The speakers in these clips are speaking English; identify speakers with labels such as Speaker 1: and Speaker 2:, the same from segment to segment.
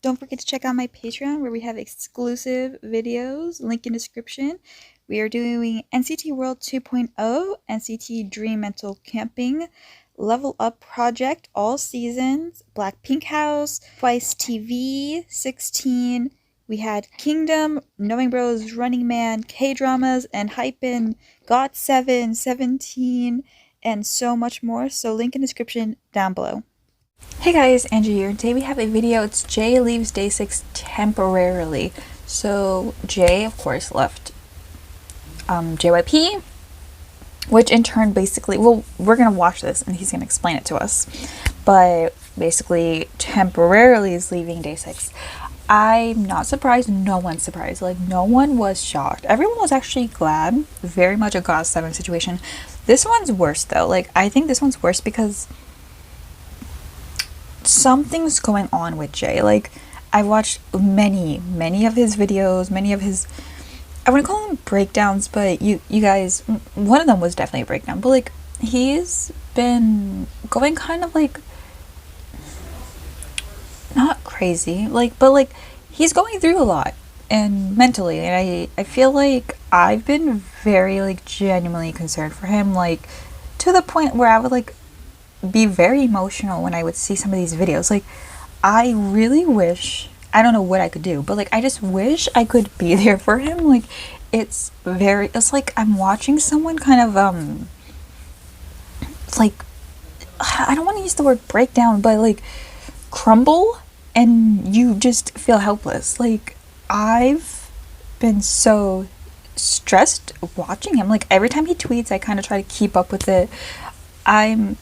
Speaker 1: Don't forget to check out my Patreon where we have exclusive videos, link in description. We are doing NCT World 2.0, NCT Dream Mental Camping, Level Up Project, all seasons, Blackpink House, Twice TV, 16. We had Kingdom, Knowing Bros, Running Man, K-Dramas, and Hypen, GOT7, 17, and so much more. So link in description down below. Hey guys, Angie here. Today we have a video. It's Jay leaves Day 6 temporarily. So Jay, of course, left JYP, which in turn basically, well, we're going to watch this and he's going to explain it to us. But basically, temporarily is leaving Day 6. I'm not surprised. No one's surprised. Like, no one was shocked. Everyone was actually glad. Very much a GOT7 situation. This one's worse though. Like, I think this one's worse because something's going on with Jay. Like, I watched many of his videos, many of his, I wouldn't call them breakdowns, but you guys, one of them was definitely a breakdown, but like, he's been going kind of like, not crazy, like, but like, he's going through a lot, and mentally, and I feel like I've been very, like, genuinely concerned for him, like, to the point where I would, like, be very emotional when I would see some of these videos. Like, I really wish, I don't know what I could do, but like, I just wish I could be there for him. Like, it's like I'm watching someone kind of like, I don't want to use the word breakdown, but like crumble, and you just feel helpless. Like, I've been so stressed watching him. Like, every time he tweets, I kind of try to keep up with it.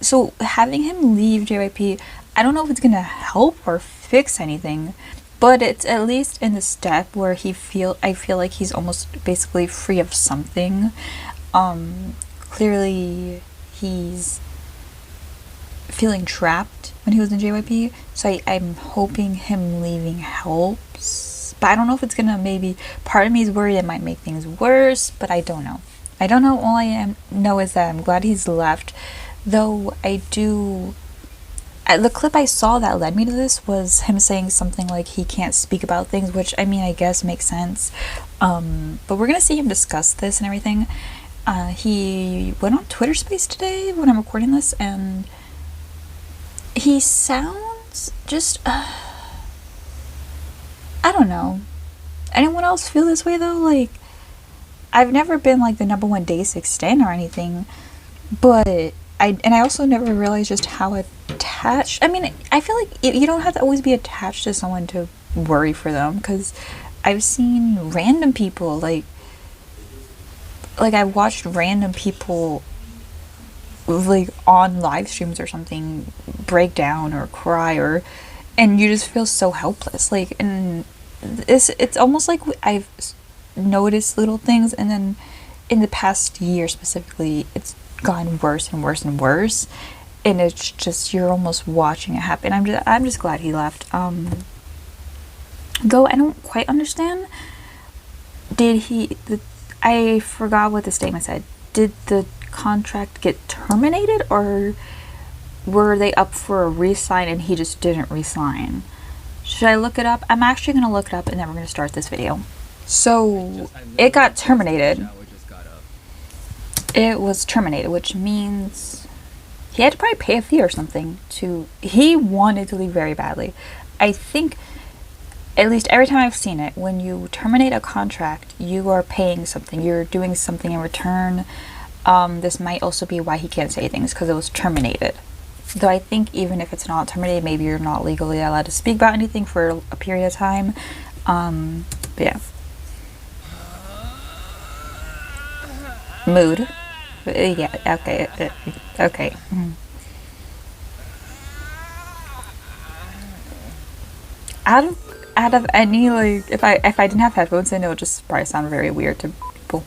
Speaker 1: So having him leave JYP, I don't know if it's gonna help or fix anything, but it's at least in the step where I feel like he's almost basically free of something. Clearly he's feeling trapped when he was in JYP, so I'm hoping him leaving helps, but I don't know if it's gonna, maybe part of me is worried it might make things worse, but I don't know. All I know is that I'm glad he's left. Though the clip I saw that led me to this was him saying something like he can't speak about things, which, I mean, I guess makes sense. But we're gonna see him discuss this and everything. He went on Twitter Space today when I'm recording this, and he sounds just, I don't know. Anyone else feel this way though? Like, I've never been like the #1 Day 6 stan or anything, but I also never realized just how attached. I mean, I feel like you don't have to always be attached to someone to worry for them, because I've seen random people like I watched random people like on live streams or something break down or cry, or, and you just feel so helpless. Like, and it's almost like I've noticed little things, and then in the past year specifically, it's gotten worse and worse and worse, and it's just, you're almost watching it happen. I'm just glad he left. Though I don't quite understand, I forgot what the statement said. Did the contract get terminated, or were they up for a re-sign and he just didn't re-sign? Should I look it up? I'm actually going to look it up, and then we're going to start this video. So it got terminated. It was terminated, which means he had to probably pay a fee or something he wanted to leave very badly. I think, at least every time I've seen it, when you terminate a contract, you are paying something, you're doing something in return. This might also be why he can't say things, because it was terminated. Though I think even if it's not terminated, maybe you're not legally allowed to speak about anything for a period of time. But yeah. Mood. Yeah, okay, okay. Out of any, like, if I didn't have headphones in, it would just probably sound very weird to people.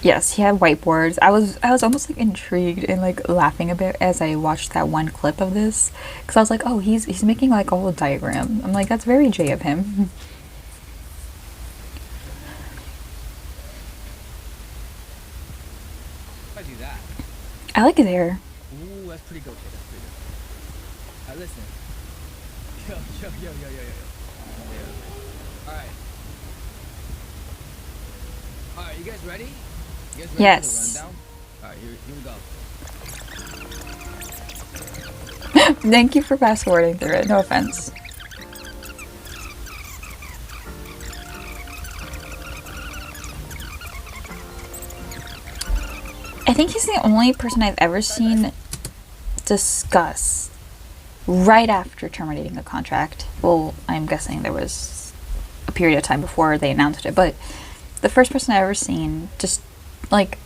Speaker 1: Yes, he had whiteboards. I was almost like intrigued and like laughing a bit as I watched that one clip of this, because I was like, oh, he's making like a whole diagram. I'm like, that's very Jay of him. I like his hair.
Speaker 2: Ooh, that's pretty good. That's pretty good. Listen. All right. All right. You guys ready? You guys ready for the
Speaker 1: Yes.
Speaker 2: rundown? All right. Here we go.
Speaker 1: Thank you for fast forwarding through it. No offense. I think he's the only person I've ever seen discuss right after terminating the contract. Well, I'm guessing there was a period of time before they announced it, but the first person I've ever seen just like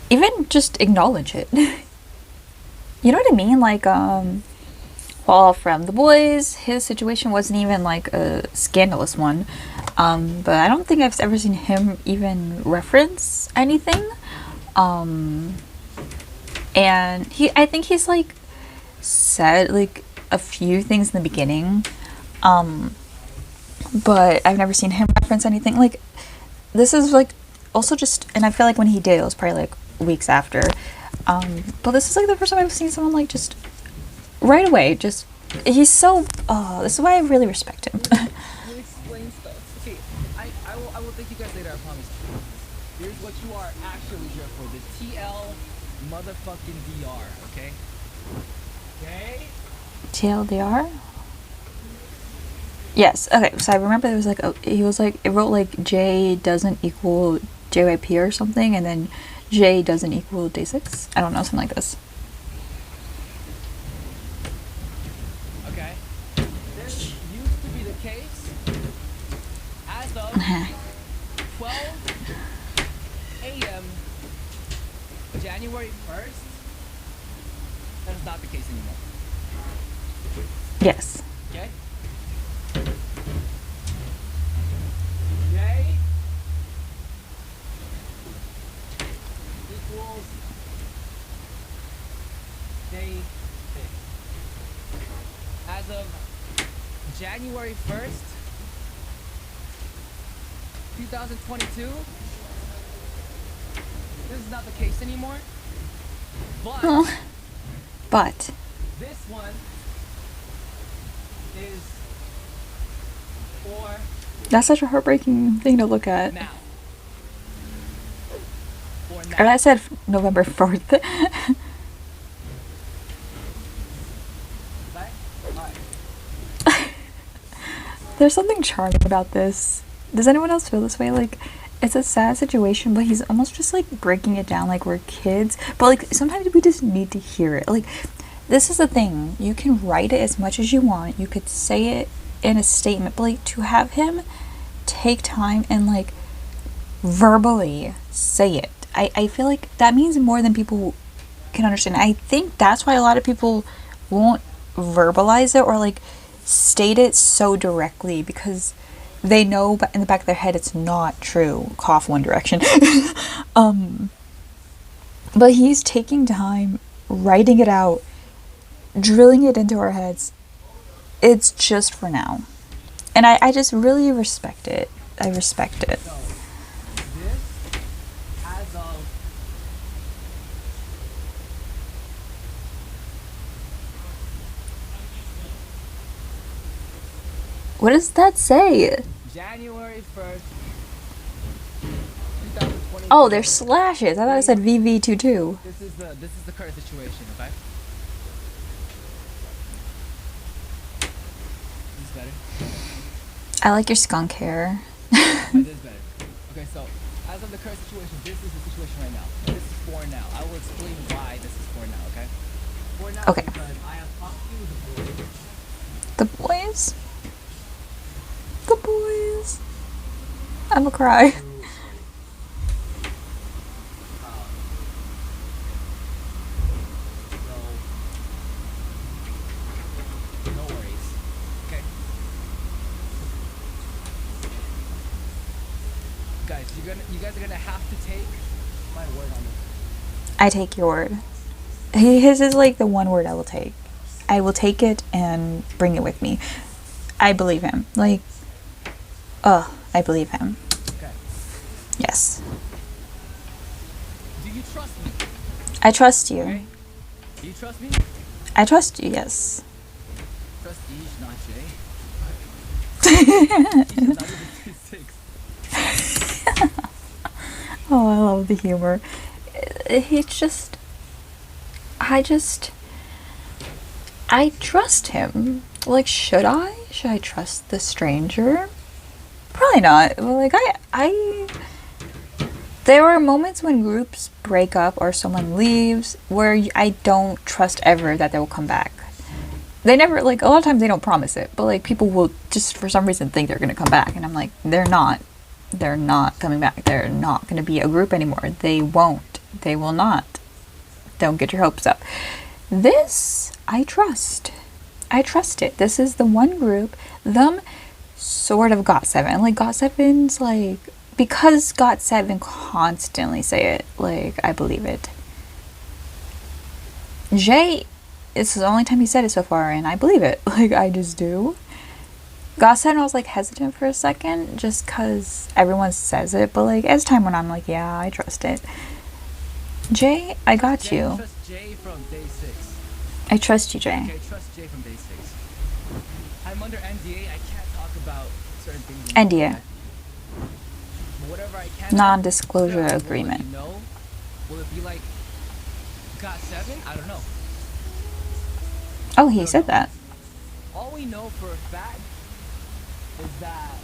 Speaker 1: even just acknowledge it. You know what I mean? Like, well, from the boys, his situation wasn't even like a scandalous one. But I don't think I've ever seen him even reference anything. And I think he's like said like a few things in the beginning. But I've never seen him reference anything. Like, this is like also just, and I feel like when he did, it was probably like weeks after. But this is like the first time I've seen someone like just right away. Just he's so. This is why I really respect him.
Speaker 2: We'll explain stuff. Okay. I will thank you guys later. I promise. Here's what you are actually here for: the TL motherfucking DR. Okay. Okay.
Speaker 1: TLDR. Yes. Okay. So I remember there was like he was like it wrote like J doesn't equal JYP or something, and then J doesn't equal Day6. I don't know, something like this.
Speaker 2: Okay. This used to be the case as of 12 a.m. January 1st. That is not the case anymore.
Speaker 1: Yes.
Speaker 2: Okay? J equals day 6. As of January 1st, 2022, this is not the case anymore. But
Speaker 1: Oh. But
Speaker 2: this one is for
Speaker 1: that's such a heartbreaking thing to look at.
Speaker 2: now. For
Speaker 1: And
Speaker 2: now.
Speaker 1: I said November 4th.
Speaker 2: Okay? Alright.
Speaker 1: There's something charming about this. Does anyone else feel this way? Like, it's a sad situation, but he's almost just like breaking it down like we're kids. But like, sometimes we just need to hear it. Like, this is the thing. You can write it as much as you want. You could say it in a statement, but like, to have him take time and like verbally say it, I feel like that means more than people can understand. I think that's why a lot of people won't verbalize it or like state it so directly, because they know in the back of their head it's not true. Cough One Direction. But he's taking time, writing it out, drilling it into our heads. It's just for now. And I just really respect it. I respect it.
Speaker 2: So, this, as of
Speaker 1: What does that say?
Speaker 2: January 1st, 2020.
Speaker 1: Oh, there's slashes. I thought it said VV22.
Speaker 2: This is the current situation, okay? Is this better?
Speaker 1: I like your skunk hair.
Speaker 2: This is better. Okay, so as of the current situation, this is the situation right now. This is for now. I will explain why this is for now, okay? For now,
Speaker 1: Okay.
Speaker 2: because I have talked to the boys.
Speaker 1: The boys? The boys. I'm gonna cry.
Speaker 2: So, no worries. Okay. Guys, you guys are gonna have to take my word on this.
Speaker 1: I take your word. His is like the one word I will take. I will take it and bring it with me. I believe him. Like, I believe him.
Speaker 2: Okay.
Speaker 1: Yes.
Speaker 2: Do you trust me?
Speaker 1: I trust you.
Speaker 2: Okay. Do you trust me?
Speaker 1: I trust you, yes.
Speaker 2: Prestige, not Jay. Prestige is not even D6.
Speaker 1: Oh, I love the humor. He's just. I trust him. Like, should I? Should I trust the stranger? Probably not. Well, like, there are moments when groups break up or someone leaves where I don't trust ever that they will come back. They never, like, a lot of times they don't promise it, but, like, people will just for some reason think they're gonna come back, and I'm like, they're not. They're not coming back. They're not gonna be a group anymore. They won't. They will not. Don't get your hopes up. This, I trust. I trust it. This is the one group, them sort of GOT7. Like, GOT7's like, because GOT7 constantly say it, like, I believe it. Jay, it's the only time he said it so far, and I believe it. Like, I just do. GOT7, I was like hesitant for a second, just because everyone says it, but like, as time went on, I'm like, yeah, I trust it. Jay, I got
Speaker 2: Jay,
Speaker 1: you.
Speaker 2: trust Jay from day 6.
Speaker 1: I trust you, Jay.
Speaker 2: Okay, trust Jay from day 6. I'm under NDA. I can't talk about certain things.
Speaker 1: NDA.
Speaker 2: But whatever I can.
Speaker 1: Non-disclosure
Speaker 2: I will let
Speaker 1: agreement.
Speaker 2: you know. Will it be like GOT7? I don't know.
Speaker 1: Oh, he said that.
Speaker 2: All we know for a fact is that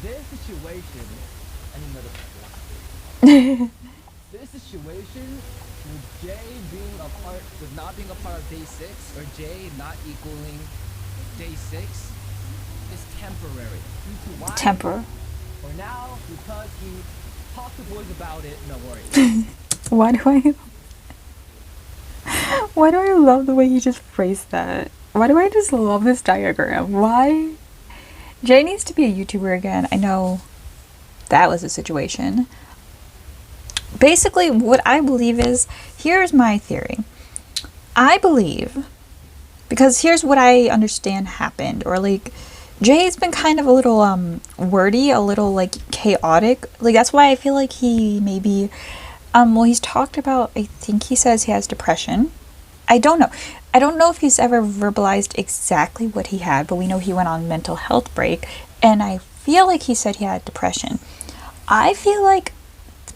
Speaker 2: this situation. I need another. This situation with Jay being a part, with not being a part of day 6, or Jay not equaling day 6, is temporary. Due to why?
Speaker 1: Temper.
Speaker 2: For now, because he talked to boys about it, no worries.
Speaker 1: Why do I love the way he just phrased that? Why do I just love this diagram? Why? Jay needs to be a YouTuber again. I know that was a situation. Basically, what I believe is, here's my theory. I believe, because here's what I understand happened, or like, Jay's been kind of a little wordy, a little like chaotic. Like, that's why I feel like he maybe, well, he's talked about, I think he says he has depression. I don't know. I don't know if he's ever verbalized exactly what he had, but we know he went on mental health break, and I feel like he said he had depression. I feel like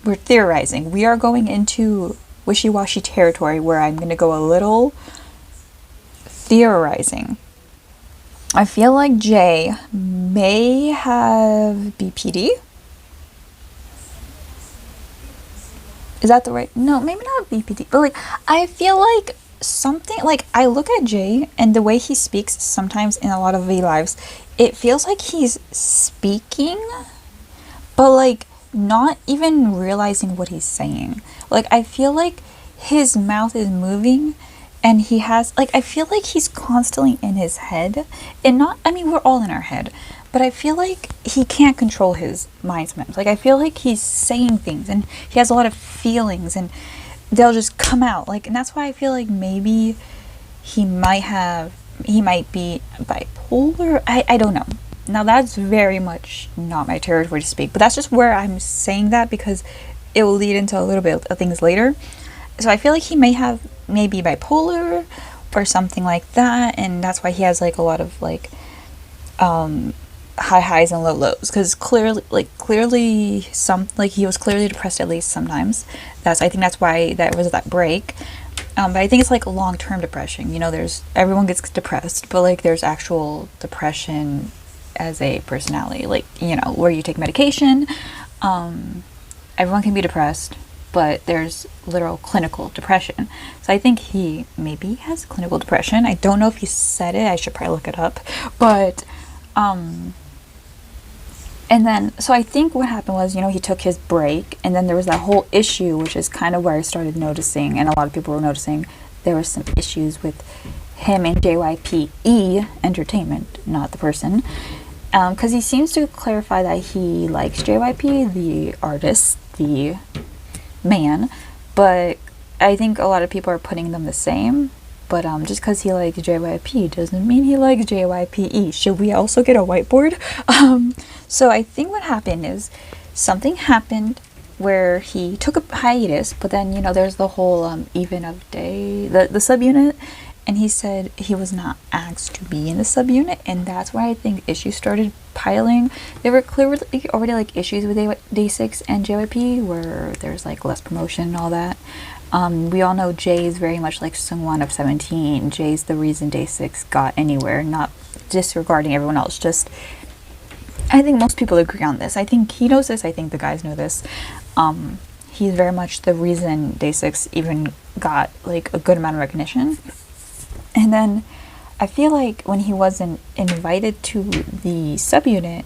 Speaker 1: we're theorizing. We are going into wishy-washy territory where I'm going to go a little theorizing. I feel like Jay may have BPD. Is that the right? No, maybe not BPD. But like, I feel like something, like, I look at Jay and the way he speaks sometimes in a lot of V lives, it feels like he's speaking, but like not even realizing what he's saying. Like, I feel like his mouth is moving and he has, like, I feel like he's constantly in his head, and not, I mean, we're all in our head, but I feel like he can't control his mind sometimes. Like, I feel like he's saying things and he has a lot of feelings and they'll just come out. Like, and that's why I feel like maybe he might be bipolar. I don't know. Now, that's very much not my territory to speak, but that's just where I'm saying that because it will lead into a little bit of things later. So I feel like he may have maybe bipolar or something like that, and that's why he has like a lot of like high highs and low lows, because clearly some, like, he was clearly depressed at least sometimes. I think that's why that was that break. But I think it's like long-term depression. You know, everyone gets depressed, but like there's actual depression as a personality, like, you know, where you take medication. Everyone can be depressed, but there's literal clinical depression. So I think he maybe has clinical depression. I don't know if he said it. I should probably look it up. But and then, so I think what happened was, you know, he took his break, and then there was that whole issue, which is kind of where I started noticing, and a lot of people were noticing, there were some issues with him and JYPE Entertainment, not the person, because he seems to clarify that he likes JYP, the artist, the man, but I think a lot of people are putting them the same. But just because he likes JYP doesn't mean he likes JYPE. Should we also get a whiteboard? So I think what happened is something happened where he took a hiatus, but then, you know, there's the whole even of day, the subunit, and he said he was not asked to be in the subunit, and that's why I think issues started piling. There were clearly already like issues with Day6 and JYP where there's like less promotion and all that. We all know Jay is very much like Seungwon of 17. Jay's the reason Day6 got anywhere, not disregarding everyone else. Just, I think most people agree on this. I think he knows this. I think the guys know this. He's very much the reason Day6 even got like a good amount of recognition. And then I feel like when he wasn't invited to the subunit,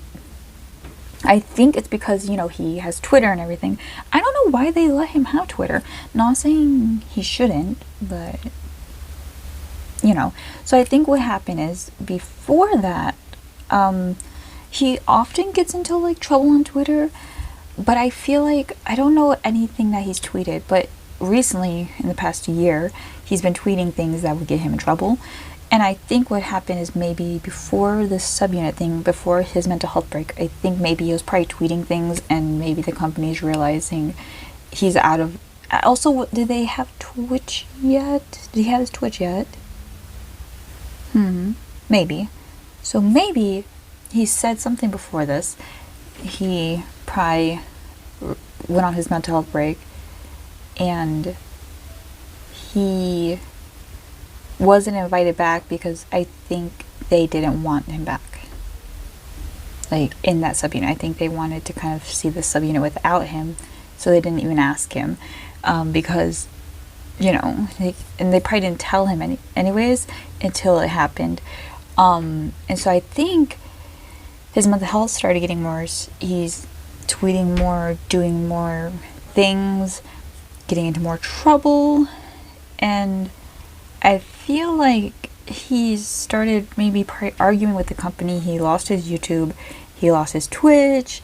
Speaker 1: I think it's because, you know, he has Twitter and everything. I don't know why they let him have Twitter. Not saying he shouldn't, but, you know. So I think what happened is, before that, he often gets into, like, trouble on Twitter. But I feel like, I don't know anything that he's tweeted, but recently, in the past year, he's been tweeting things that would get him in trouble. And I think what happened is maybe before the subunit thing, before his mental health break, I think maybe he was probably tweeting things and maybe the company's realizing he's out of... Also, did they have Twitch yet? Did he have his Twitch yet? Maybe. So maybe he said something before this. He probably went on his mental health break and he wasn't invited back because I think they didn't want him back, like in that subunit. I think they wanted to kind of see the subunit without him, so they didn't even ask him, because, you know, and they probably didn't tell him anyways until it happened. And so I think his mental health started getting worse. He's tweeting more, doing more things, getting into more trouble, and I feel like he's started maybe arguing with the company. He lost his YouTube, he lost his Twitch.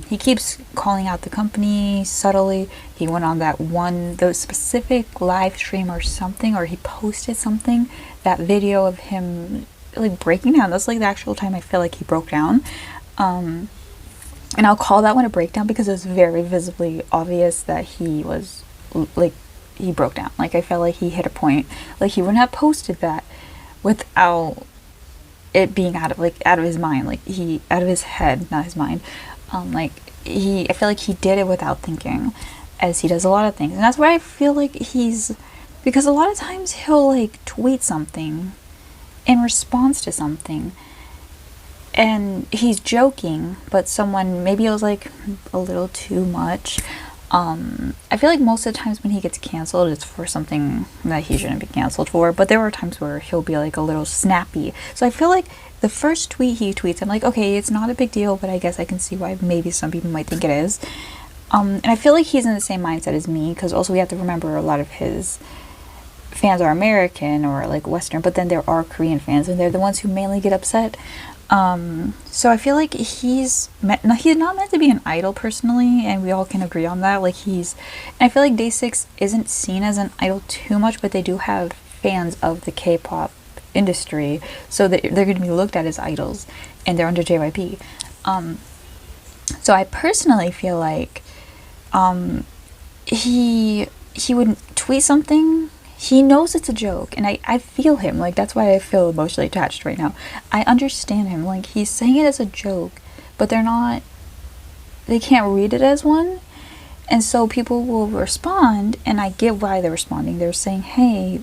Speaker 1: He keeps calling out the company subtly. He went on the specific live stream or something, or he posted something, that video of him like breaking down. That's like the actual time I feel like he broke down. And I'll call that one a breakdown because it's very visibly obvious that he was like, he broke down. Like, I felt like he hit a point. Like, he wouldn't have posted that without it being out of his mind. Like, out of his head, not his mind. I feel like he did it without thinking, as he does a lot of things. And that's why I feel like because a lot of times he'll like tweet something in response to something, and he's joking, but maybe it was like a little too much. I feel like most of the times when he gets canceled, it's for something that he shouldn't be canceled for, but there were times where he'll be like a little snappy. So I feel like the first tweet he tweets, I'm like, okay, it's not a big deal, but I guess I can see why maybe some people might think it is. And I feel like he's in the same mindset as me, because also we have to remember a lot of his fans are American or like Western, but then there are Korean fans, and they're the ones who mainly get upset. So I feel like he's not meant to be an idol personally, and we all can agree on that. Like, and I feel like Day6 isn't seen as an idol too much, but they do have fans of the K-pop industry, so they're going to be looked at as idols, and they're under JYP. So I personally feel like he would tweet something. He knows it's a joke, and I feel him. Like, that's why I feel emotionally attached right now. I understand him. Like, he's saying it as a joke, but they can't read it as one. And so people will respond, and I get why they're responding. They're saying, hey,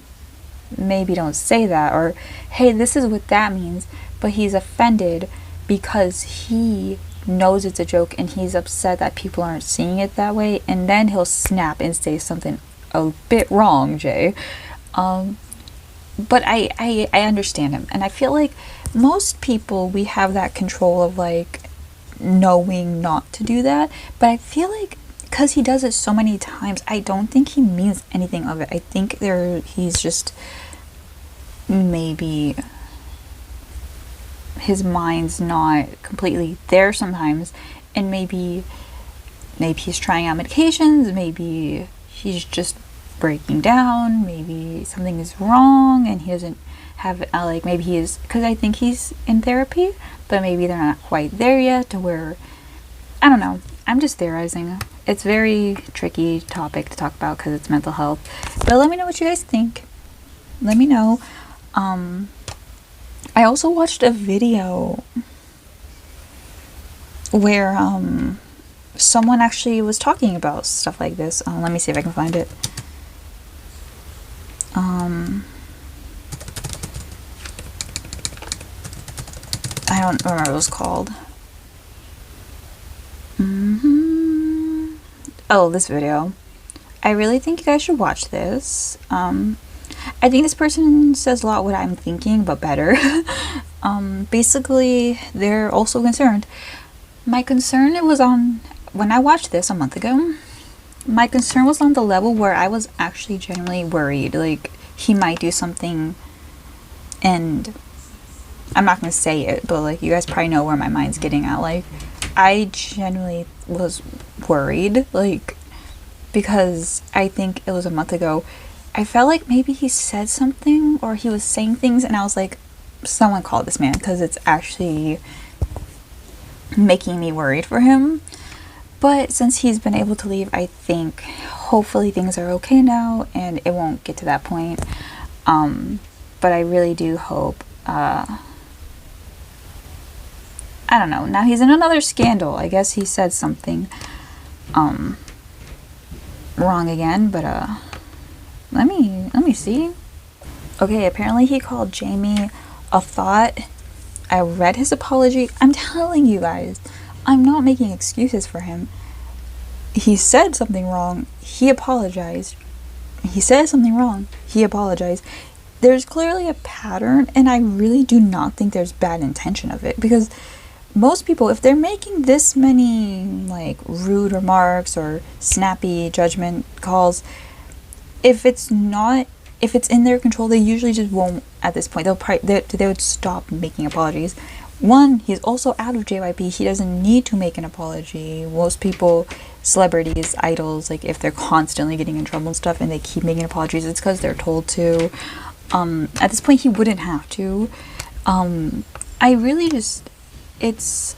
Speaker 1: maybe don't say that, or hey, this is what that means. But he's offended because he knows it's a joke, and he's upset that people aren't seeing it that way, and then he'll snap and say something a bit wrong, Jay. But I understand him, and I feel like most people, we have that control of like knowing not to do that, but I feel like because he does it so many times, I don't think he means anything of it. I think he's just maybe his mind's not completely there sometimes, and maybe he's trying out medications, maybe he's just breaking down, maybe something is wrong and he doesn't have like, maybe he is, because I think he's in therapy, but maybe they're not quite there yet to where, I don't know, I'm just theorizing. It's a very tricky topic to talk about because it's mental health, but let me know what you guys think. let me know. I also watched a video where someone actually was talking about stuff like this. Let me see if I can find it. I don't remember what it was called. Oh, this video. I really think you guys should watch this. I think this person says a lot what I'm thinking, but better. Basically, they're also concerned. My concern, it was on, when I watched this a month ago, my concern was on the level where I was actually genuinely worried. Like, he might do something, and I'm not going to say it, but like, you guys probably know where my mind's getting at. Like, I genuinely was worried, like, because I think it was a month ago. I felt like maybe he said something, or he was saying things, and I was like, someone called this man, because it's actually making me worried for him. But since he's been able to leave, I think hopefully things are okay now, and it won't get to that point. But I really do hope, I don't know. Now he's in another scandal. I guess he said something wrong again, but let me see. Okay, apparently he called Jamie a thought. I read his apology. I'm telling you guys, I'm not making excuses for him. He said something wrong. He apologized. He said something wrong. He apologized. There's clearly a pattern, and I really do not think there's bad intention of it, because most people, if they're making this many like rude remarks or snappy judgment calls, if it's in their control, they usually just won't. At this point, they would stop making apologies. One, he's also out of JYP. He doesn't need to make an apology. Most people, celebrities, idols, like if they're constantly getting in trouble and stuff and they keep making apologies, it's because they're told to. At this point, he wouldn't have to. I really just, it's,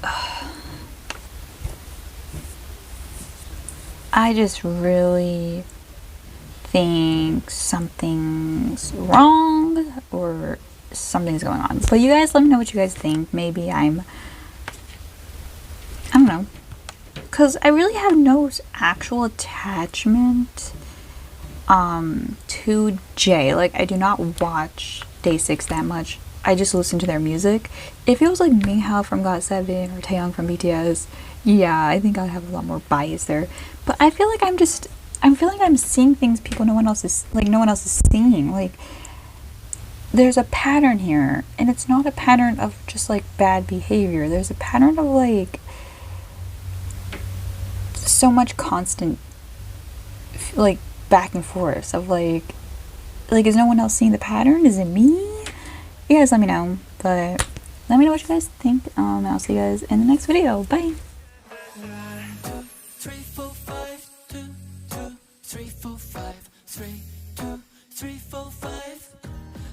Speaker 1: I just really think something's wrong or something's going on. But you guys let me know what you guys think. Maybe I don't know. Because I really have no actual attachment to Jay. Like, I do not watch Day6 that much. I just listen to their music. If it was like Minghwa from GOT7 or Taeyong from BTS, yeah, I think I'd have a lot more bias there. But I feel like I'm feeling I'm seeing things no one else is seeing. Like, there's a pattern here, and it's not a pattern of just like bad behavior. There's a pattern of like so much constant like back and forth of like is no one else seeing the pattern? Is it me? You guys let me know, but let me know what you guys think. I'll see you guys in the next video. Bye.
Speaker 3: 3, 4, 5, 2, 2, 3, 4, 5, 3, 2, 3, 4, 5.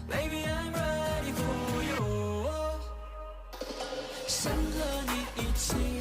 Speaker 3: Baby, I'm ready for you. 山和你一起。